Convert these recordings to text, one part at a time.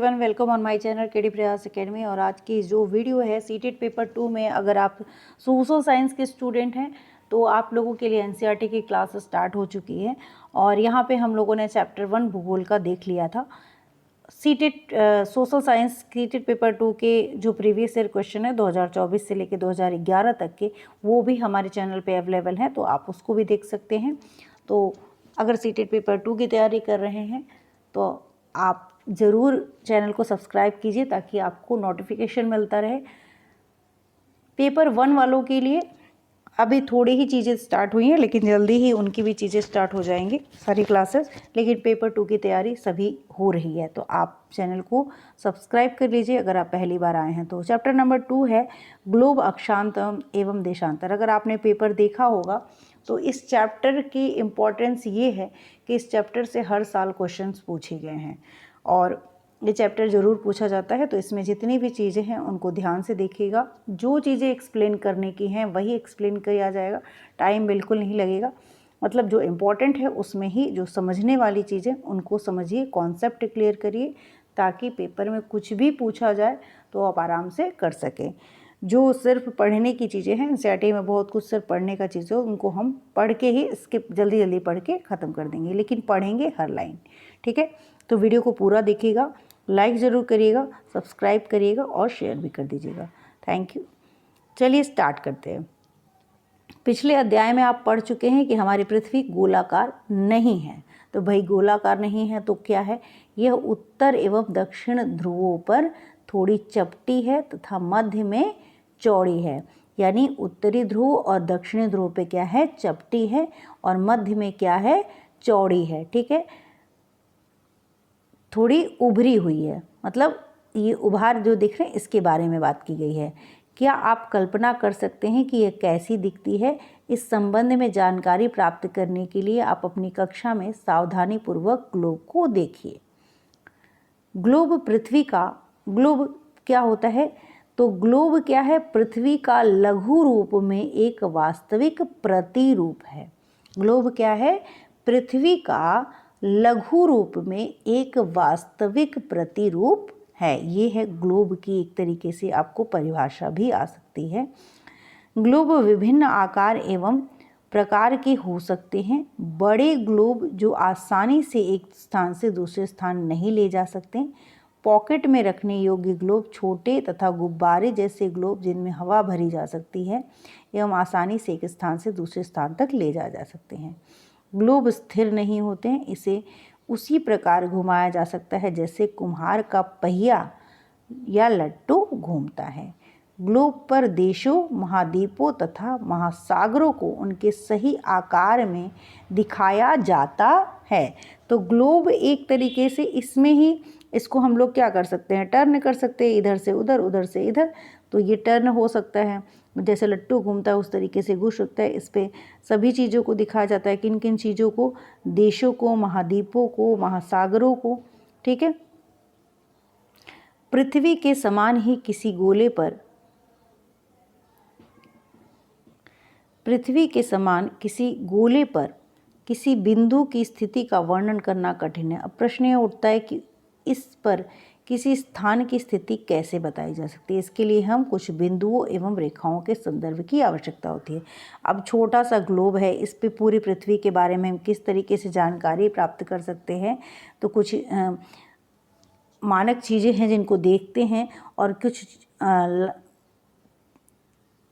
Everyone, welcome on my channel KD प्रयास academy. और आज की जो वीडियो है सीटेट पेपर 2 में अगर आप सोशल साइंस के स्टूडेंट हैं तो आप लोगों के लिए एनसीईआरटी की क्लास स्टार्ट हो चुकी है। और यहाँ पे हम लोगों ने चैप्टर 1 भूगोल का देख लिया था। CTET social science CTET paper 2 के जो प्रीवियस ईयर क्वेश्चन है 2024 से लेकर 2011 तक के, वो भी हमारे चैनल पे अवेलेबल हैं, तो आप उसको भी देख सकते हैं। तो अगर सीटेट पेपर 2 की तैयारी कर रहे हैं तो आप ज़रूर चैनल को सब्सक्राइब कीजिए ताकि आपको नोटिफिकेशन मिलता रहे। पेपर 1 वालों के लिए अभी थोड़ी ही चीज़ें स्टार्ट हुई हैं, लेकिन जल्दी ही उनकी भी चीज़ें स्टार्ट हो जाएंगी सारी क्लासेस। लेकिन पेपर 2 की तैयारी सभी हो रही है, तो आप चैनल को सब्सक्राइब कर लीजिए अगर आप पहली बार आए हैं तो। चैप्टर नंबर 2 है ग्लोब, अक्षांतर एवं देशांतर। अगर आपने पेपर देखा होगा तो इस चैप्टर की इम्पोर्टेंस ये है कि इस चैप्टर से हर साल क्वेश्चंस पूछे गए हैं और ये चैप्टर ज़रूर पूछा जाता है। तो इसमें जितनी भी चीज़ें हैं उनको ध्यान से देखिएगा। जो चीज़ें एक्सप्लेन करने की हैं वही एक्सप्लेन किया जाएगा, टाइम बिल्कुल नहीं लगेगा। मतलब जो इम्पोर्टेंट है उसमें ही जो समझने वाली चीज़ें उनको समझिए, कॉन्सेप्ट क्लियर करिए ताकि पेपर में कुछ भी पूछा जाए तो आप आराम से कर सकें। जो सिर्फ पढ़ने की चीज़ें हैं, एनसीईआरटी में बहुत कुछ सिर्फ पढ़ने का चीज़ें, उनको हम पढ़ के ही स्किप जल्दी जल्दी पढ़ के ख़त्म कर देंगे, लेकिन पढ़ेंगे हर लाइन। ठीक है, तो वीडियो को पूरा देखिएगा, लाइक ज़रूर करिएगा, सब्सक्राइब करिएगा और शेयर भी कर दीजिएगा। Thank you. चलिए स्टार्ट करते हैं। पिछले अध्याय में आप पढ़ चुके हैं कि हमारी पृथ्वी गोलाकार नहीं है। तो भाई गोलाकार नहीं है तो क्या है? यह उत्तर एवं दक्षिण ध्रुवों पर थोड़ी चपटी है तथा मध्य में चौड़ी है। यानी उत्तरी ध्रुव और दक्षिणी ध्रुव पे क्या है? चपटी है, और मध्य में क्या है? चौड़ी है। ठीक है, थोड़ी उभरी हुई है, मतलब ये उभार जो दिख रहे हैं इसके बारे में बात की गई है। क्या आप कल्पना कर सकते हैं कि यह कैसी दिखती है? इस संबंध में जानकारी प्राप्त करने के लिए आप अपनी कक्षा में सावधानीपूर्वक ग्लोब को देखिए। ग्लोब पृथ्वी का, ग्लोब क्या होता है? तो ग्लोब क्या है? पृथ्वी का लघु रूप में एक वास्तविक प्रतिरूप है। ग्लोब क्या है? पृथ्वी का लघु रूप में एक वास्तविक प्रतिरूप है। ये है ग्लोब की एक तरीके से आपको परिभाषा भी आ सकती है। ग्लोब विभिन्न आकार एवं प्रकार के हो सकते हैं। बड़े ग्लोब जो आसानी से एक स्थान से दूसरे स्थान नहीं ले जा सकते। पॉकेट में रखने योग्य ग्लोब, छोटे तथा गुब्बारे जैसे ग्लोब जिनमें हवा भरी जा सकती है एवं आसानी से एक स्थान से दूसरे स्थान तक ले जा सकते हैं। ग्लोब स्थिर नहीं होते हैं, इसे उसी प्रकार घुमाया जा सकता है जैसे कुम्हार का पहिया या लट्टू घूमता है। ग्लोब पर देशों, महाद्वीपों तथा महासागरों को उनके सही आकार में दिखाया जाता है। तो ग्लोब एक तरीके से इसमें ही इसको हम लोग क्या कर सकते हैं? टर्न कर सकते हैं, इधर से उधर, उधर से इधर। तो ये टर्न हो सकता है, जैसे लट्टू घूमता है उस तरीके से घूम सकता है। इस पे सभी चीज़ों को दिखाया जाता है। किन किन चीज़ों को? देशों को, महाद्वीपों को, महासागरों को। ठीक है, पृथ्वी के समान ही किसी गोले पर, पृथ्वी के समान किसी गोले पर किसी बिंदु की स्थिति का वर्णन करना कठिन है। अब प्रश्न यह उठता है कि इस पर किसी स्थान की स्थिति कैसे बताई जा सकती है? इसके लिए हम कुछ बिंदुओं एवं रेखाओं के संदर्भ की आवश्यकता होती है। अब छोटा सा ग्लोब है, इस पे पूरी पृथ्वी के बारे में हम किस तरीके से जानकारी प्राप्त कर सकते हैं? तो कुछ मानक चीज़ें हैं जिनको देखते हैं, और कुछ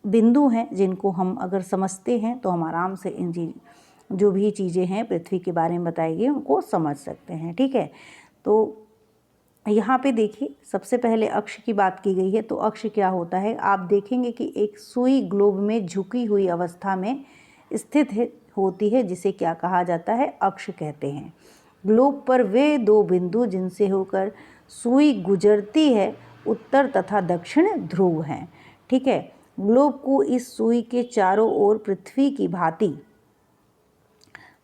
बिंदु हैं जिनको हम अगर समझते हैं तो हम आराम से इन जो भी चीज़ें हैं पृथ्वी के बारे में बताई गई उनको समझ सकते हैं। ठीक है, तो यहाँ पे देखिए सबसे पहले अक्ष की बात की गई है। तो अक्ष क्या होता है? आप देखेंगे कि एक सुई ग्लोब में झुकी हुई अवस्था में स्थित होती है, जिसे क्या कहा जाता है? अक्ष कहते हैं। ग्लोब पर वे दो बिंदु जिनसे होकर सुई गुजरती है उत्तर तथा दक्षिण ध्रुव हैं। ठीक है, ग्लोब को इस सुई के चारों ओर पृथ्वी की भांति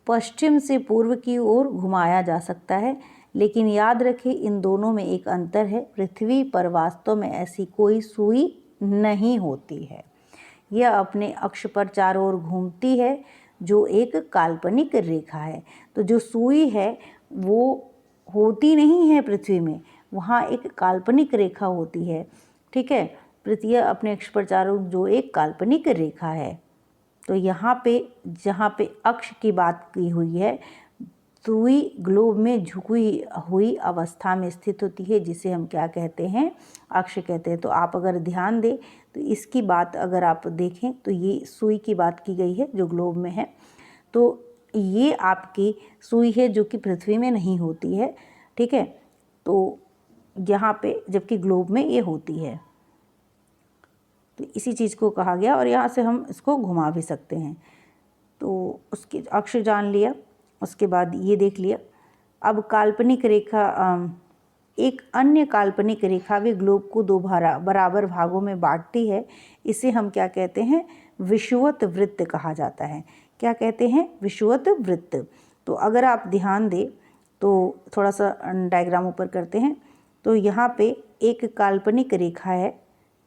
पश्चिम से पूर्व की ओर घुमाया जा सकता है, लेकिन याद रखें इन दोनों में एक अंतर है। पृथ्वी पर वास्तव में ऐसी कोई सुई नहीं होती है, यह अपने अक्ष पर चारों ओर घूमती है, जो एक काल्पनिक रेखा है। तो जो सुई है वो होती नहीं है पृथ्वी में, वहाँ एक काल्पनिक रेखा होती है, ठीक है। पृथ्वी अपने अक्ष पर चारों जो एक काल्पनिक रेखा है। तो यहाँ पे जहाँ पे अक्ष की बात की हुई है, सुई ग्लोब में झुकी हुई अवस्था में स्थित होती है, जिसे हम क्या कहते हैं, अक्ष कहते हैं। तो आप अगर ध्यान दें तो इसकी बात अगर आप देखें तो ये सुई की बात की गई है जो ग्लोब में है। तो ये आपकी सुई है जो कि पृथ्वी में नहीं होती है, ठीक है। तो यहाँ पे जबकि ग्लोब में ये होती है, तो इसी चीज़ को कहा गया। और यहाँ से हम इसको घुमा भी सकते हैं। तो उसके अक्ष जान लिया, उसके बाद ये देख लिया। अब काल्पनिक रेखा, एक अन्य काल्पनिक रेखा भी ग्लोब को दो बराबर भागों में बांटती है। इसे हम क्या कहते हैं, विषुवत वृत्त कहा जाता है। क्या कहते हैं, विषुवत वृत्त। तो अगर आप ध्यान दें तो थोड़ा सा डायग्राम ऊपर करते हैं। तो यहाँ पे एक काल्पनिक रेखा है,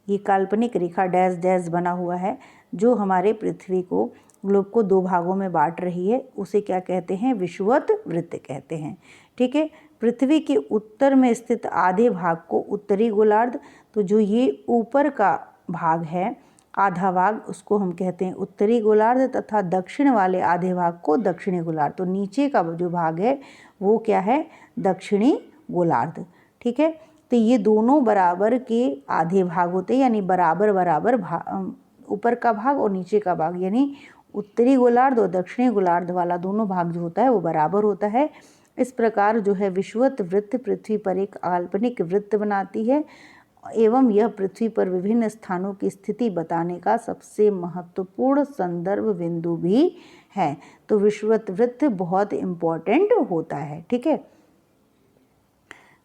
ये काल्पनिक रेखा डैश डैश बना हुआ है जो हमारे पृथ्वी को, ग्लोब को दो भागों में बांट रही है। उसे क्या कहते हैं, विषुवत वृत्त कहते हैं, ठीक है। पृथ्वी के उत्तर में स्थित आधे भाग को उत्तरी गोलार्ध, तो जो ये ऊपर का भाग है आधा भाग, उसको हम कहते हैं उत्तरी गोलार्ध, तथा दक्षिण वाले आधे भाग को दक्षिणी गोलार्ध। तो नीचे का जो भाग है वो क्या है, दक्षिणी गोलार्ध, ठीक है। तो ये दोनों बराबर के आधे भाग होते हैं, यानी बराबर बराबर ऊपर का भाग और नीचे का भाग, यानी उत्तरी गोलार्ध और दक्षिणी गोलार्ध वाला दोनों भाग जो होता है वो बराबर होता है। इस प्रकार जो है विषुवत वृत्त पृथ्वी पर एक काल्पनिक वृत्त बनाती है एवं यह पृथ्वी पर विभिन्न स्थानों की स्थिति बताने का सबसे महत्वपूर्ण संदर्भ बिंदु भी है। तो विषुवत वृत्त बहुत इम्पोर्टेंट होता है, ठीक है।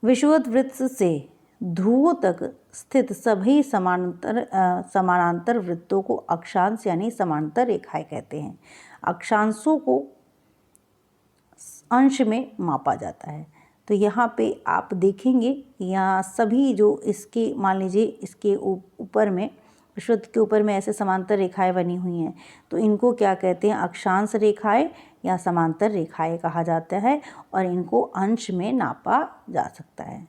विषुवत वृत्त से ध्रुवों तक स्थित सभी समानांतर वृत्तों को अक्षांश यानी समांतर रेखाएं कहते हैं। अक्षांशों को अंश में मापा जाता है। तो यहाँ पे आप देखेंगे यहाँ सभी जो इसके, मान लीजिए इसके ऊपर में, विषुवत के ऊपर में ऐसे समांतर रेखाएं बनी हुई हैं, तो इनको क्या कहते हैं, अक्षांश रेखाएं या समांतर रेखाएं कहा जाता है और इनको अंश में नापा जा सकता है।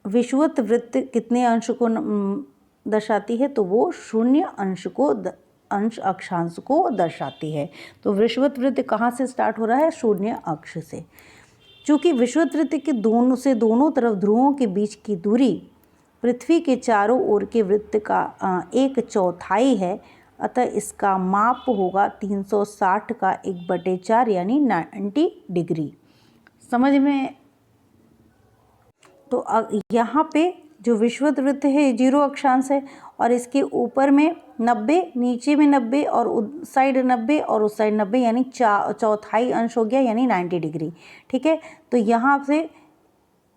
विषुवत वृत्त कितने अंश को दर्शाती है, तो वो 0 अंश अक्षांश को दर्शाती है। तो विषुवत वृत्त कहाँ से स्टार्ट हो रहा है, 0 अक्ष से। चूँकि विषुवत वृत्त के दोनों तरफ ध्रुवों के बीच की दूरी पृथ्वी के चारों ओर के वृत्त का 1/4 है, अतः इसका माप होगा 360 का 1/4 यानी 90 डिग्री। समझ में? तो यहाँ पे जो विषुवत वृत्त है 0 अक्षांश है और इसके ऊपर में 90, नीचे में 90 और उस साइड 90 और उस साइड 90, यानी 1/4 अंश हो गया, यानी 90 डिग्री, ठीक है। तो यहाँ से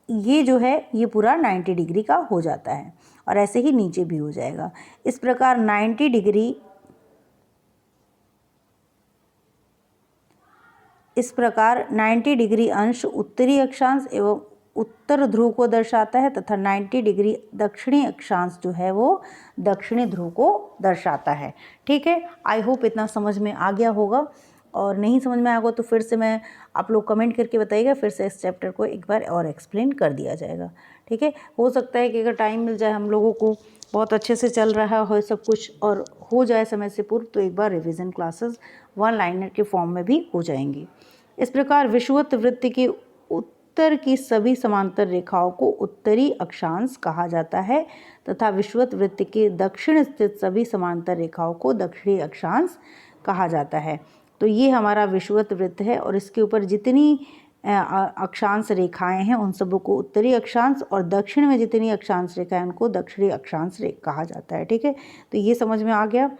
ये जो है ये पूरा 90 डिग्री का हो जाता है और ऐसे ही नीचे भी हो जाएगा। इस प्रकार 90 डिग्री अंश उत्तरी अक्षांश एवं उत्तर ध्रुव को दर्शाता है तथा 90 डिग्री दक्षिणी अक्षांश जो है वो दक्षिणी ध्रुव को दर्शाता है, ठीक है। आई होप इतना समझ में आ गया होगा, और नहीं समझ में आएगा तो फिर से मैं, आप लोग कमेंट करके बताइएगा, फिर से इस चैप्टर को एक बार और एक्सप्लेन कर दिया जाएगा, ठीक है। हो सकता है कि अगर टाइम मिल जाए, हम लोगों को बहुत अच्छे से चल रहा हो सब कुछ और हो जाए समय से पूर्व, तो एक बार रिवीजन क्लासेस 1 लाइनर के फॉर्म में भी हो जाएंगी। इस प्रकार विषुवत वृत्त के उत्तर की सभी समांतर रेखाओं को उत्तरी अक्षांश कहा जाता है तथा विषुवत वृत्त के दक्षिण स्थित सभी समांतर रेखाओं को दक्षिणी अक्षांश कहा जाता है। तो ये हमारा विषुवत वृत्त है और इसके ऊपर जितनी अक्षांश रेखाएं हैं उन सबों को उत्तरी अक्षांश और दक्षिण में जितनी अक्षांश रेखाएं उनको दक्षिणी अक्षांश कहा जाता है, ठीक है। तो ये समझ में आ गया।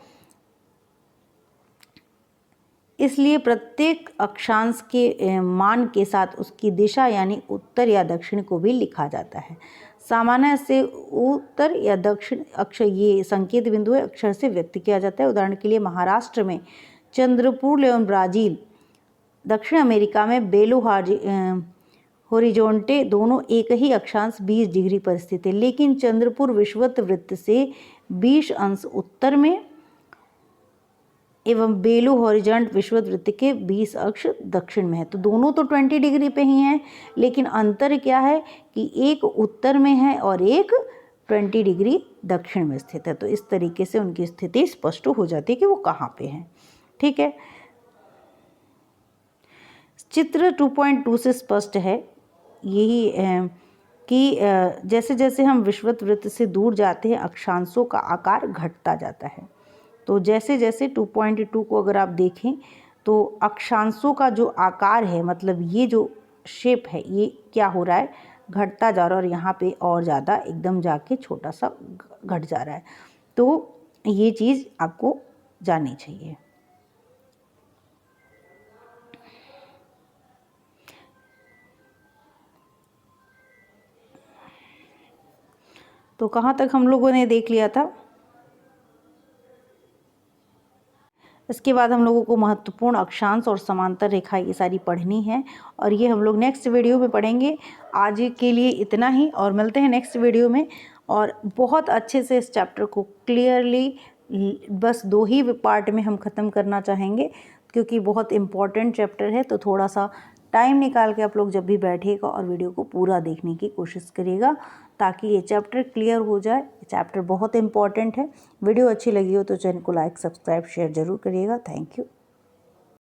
इसलिए प्रत्येक अक्षांश के मान के साथ उसकी दिशा यानी उत्तर या दक्षिण को भी लिखा जाता है। सामान्य से उत्तर या दक्षिण अक्ष ये संकेत बिंदु है, अक्षर से व्यक्त किया जाता है। उदाहरण के लिए महाराष्ट्र में चंद्रपुर एवं ब्राज़ील, दक्षिण अमेरिका में बेलो होरिजोंटे दोनों एक ही अक्षांश 20 डिग्री पर स्थित है, लेकिन चंद्रपुर विषुवत वृत्त से 20 अंश उत्तर में एवं बेलू हॉरिजॉन्ट विषुवत वृत्त के 20 अक्ष दक्षिण में है। तो दोनों तो 20 डिग्री पे ही हैं, लेकिन अंतर क्या है कि एक उत्तर में है और एक 20 डिग्री दक्षिण में स्थित है। तो इस तरीके से उनकी स्थिति स्पष्ट हो जाती है कि वो कहाँ पे हैं। ठीक है, चित्र 2.2 से स्पष्ट है यही कि जैसे जैसे हम विषुवत वृत्त से दूर जाते हैं अक्षांशों का आकार घटता जाता है। तो जैसे जैसे 2.2 को अगर आप देखें तो अक्षांशों का जो आकार है, मतलब ये जो शेप है, ये क्या हो रहा है, घटता जा रहा है, और यहाँ पे और ज़्यादा एकदम जाके छोटा सा घट जा रहा है। तो ये चीज़ आपको जाननी चाहिए। तो कहाँ तक हम लोगों ने देख लिया था। इसके बाद हम लोगों को महत्वपूर्ण अक्षांश और समांतर रेखा ये सारी पढ़नी है, और ये हम लोग नेक्स्ट वीडियो में पढ़ेंगे। आज के लिए इतना ही, और मिलते हैं नेक्स्ट वीडियो में। और बहुत अच्छे से इस चैप्टर को क्लियरली बस 2 ही पार्ट में हम ख़त्म करना चाहेंगे, क्योंकि बहुत इम्पॉर्टेंट चैप्टर है। तो थोड़ा सा टाइम निकाल के आप लोग जब भी बैठिएगा और वीडियो को पूरा देखने की कोशिश करिएगा, ताकि ये चैप्टर क्लियर हो जाए। चैप्टर बहुत इंपॉर्टेंट है। वीडियो अच्छी लगी हो तो चैनल को लाइक, सब्सक्राइब, शेयर ज़रूर करिएगा। Thank you.